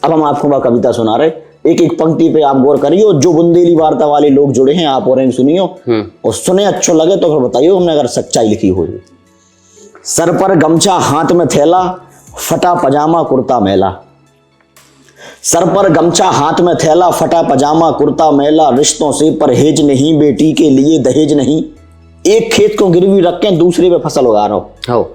अब हम आपको वह कविता सुना रहे, एक एक पंक्ति पे आप गौर करिए, जो बुंदेली वार्ता वाले लोग जुड़े हैं आप और सुनियो और सुने अच्छो लगे तो फिर बताइए हमने अगर सच्चाई लिखी हो। सर पर गमछा हाथ में थैला, फटा पजामा कुर्ता मैला। सर पर गमछा हाथ में थैला, फटा पजामा कुर्ता मैला। रिश्तों से परहेज नहीं, बेटी के लिए दहेज नहीं। एक खेत को गिरवी रख के दूसरे पे फसल उगा रहा हो।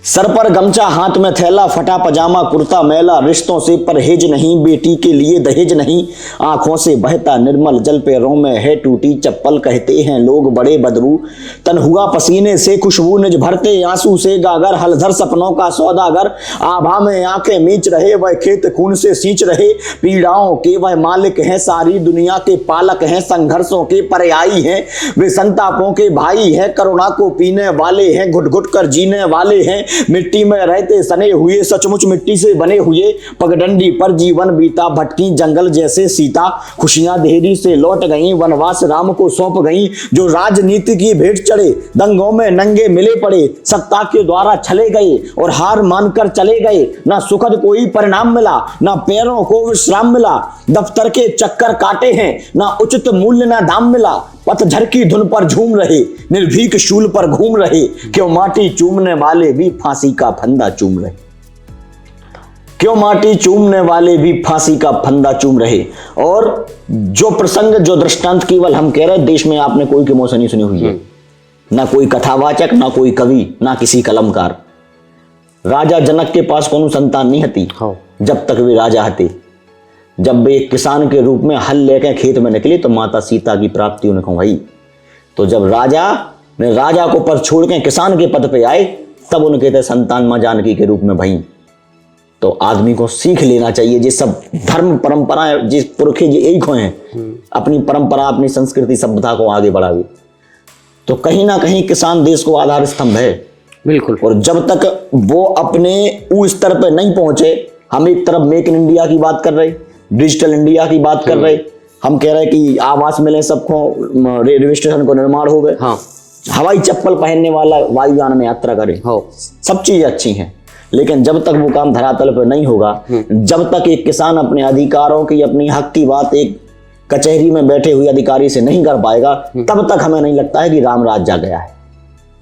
सर पर गमछा हाथ में थैला, फटा पजामा कुर्ता मैला। रिश्तों से परहेज नहीं, बेटी के लिए दहेज नहीं। आंखों से बहता निर्मल जल, पैरों में है टूटी चप्पल। कहते हैं लोग बड़े बदबू, तन हुआ पसीने से खुशबू। निज भरते आंसू से गागर, हलधर सपनों का सौदागर। आभा में आंखें मींच रहे, वह खेत खून से सींच रहे। पीड़ाओं के वह मालिक हैं, सारी दुनिया के पालक हैं। संघर्षों के पर्यायी हैं, वे संतापों के भाई हैं। करुणा को पीने वाले हैं, घुट घुट कर जीने वाले हैं। मिट्टी में रहते सने हुए, सचमुच मिट्टी से बने हुए। पगडंडी पर जीवन बीता, भटकी जंगल जैसे सीता। खुशियां देहरी से लौट गईं, वनवास राम को सौंप गईं। जो राजनीति की भेंट चढ़े, दंगों में नंगे मिले पड़े। सत्ता के द्वारा छले गए और हार मानकर चले गए। ना सुखद कोई परिणाम मिला, ना पैरों को विश्राम मिला। दफ्तर के चक्कर काटे हैं, ना उचित मूल्य ना दाम मिला। पतझड़ की धुन पर झूम रहे, निर्भीक शूल पर घूम रहे। क्यों माटी चूमने वाले भी फांसी का फंदा चूम रहे। क्यों माटी चूमने वाले भी फांसी का फंदा चूम रहे। और जो प्रसंग, जो दृष्टांत केवल हम कह रहे हैं, देश में आपने कोई किमोसा नहीं सुनी हुई है। ना कोई कथावाचक, ना कोई कवि, ना किसी कलमकार। राजा जनक के पास कोनो संतान नहीं हती जब तक वे राजा हते। जब वे किसान के रूप में हल लेकर खेत में निकले तो माता सीता की प्राप्ति उन्हें कहवाई। तो जब राजा को पद छोड़ के किसान के पद पे आए, तब उनके थे संतान मां जानकी के रूप में भई। तो आदमी को सीख लेना चाहिए, ये सब धर्म परंपराएं, जिस पुरखे जी एक हैं, अपनी परंपरा, अपनी संस्कृति, सभ्यता को आगे बढ़ावे। तो कहीं ना कहीं किसान देश को आधार स्तंभ है। बिल्कुल। और जब तक वो अपने उस स्तर पर नहीं पहुंचे, हम एक तरफ मेक इन इंडिया की बात कर रहे, डिजिटल इंडिया की बात कर रहे, हम कह रहे कि आवास मिले सबको, रेलवे स्टेशन को निर्माण हो गए, हवाई चप्पल पहनने वाला वायुयान में यात्रा करे, सब चीजें अच्छी हैं। लेकिन जब तक वो काम धरातल पर नहीं होगा, जब तक एक किसान अपने अधिकारों की, अपनी हक की बात एक कचहरी में बैठे हुए अधिकारी से नहीं कर पाएगा, तब तक हमें नहीं लगता है कि राम राज जा गया है।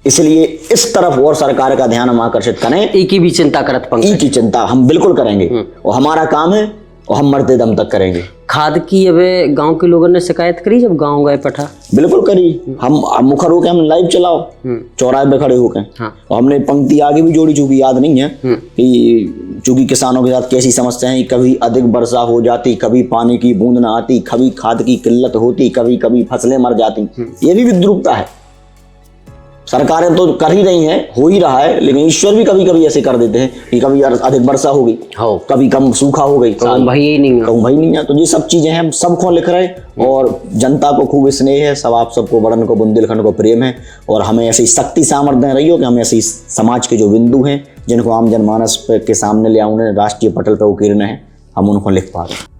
इसलिए इस तरफ और सरकार का ध्यान हम आकर्षित करें। एक ही भी चिंता करत पंकज, एक ही चिंता हम बिल्कुल करेंगे और हमारा काम है और हम मरते दम तक करेंगे। खाद की अब गांव के लोगों ने शिकायत करी जब गांव गए पठा? बिल्कुल करी। हम मुखर होके हम लाइव चलाओ चौराहे पे खड़े होके, और हमने पंक्ति आगे भी जोड़ी, चूंकि याद नहीं है कि चूंकि किसानों के साथ कैसी समस्याएं, कभी अधिक वर्षा हो जाती, कभी पानी की बूंद न आती, कभी खाद की किल्लत होती, कभी कभी फसलें मर जाती। ये भी विद्रूपता है। सरकारें तो कर ही रही हैं, हो ही रहा है, लेकिन ईश्वर भी कभी कभी ऐसे कर देते हैं कि कभी अधिक वर्षा हो गई, कभी कम सूखा हो गई, भाई नहीं है। तो ये सब चीजें हम सबको लिख रहे हैं और जनता को खूब स्नेह है, सब आप सबको बड़न को बुंदेलखंड को प्रेम है। और हमें ऐसी शक्ति सामर्थ्य रही हो कि हम ऐसी समाज के जो बिंदु हैं जिनको आम जनमानस के सामने ले आने, राष्ट्रीय पटल पर उकेरना है, हम उनको लिख पा रहे हैं।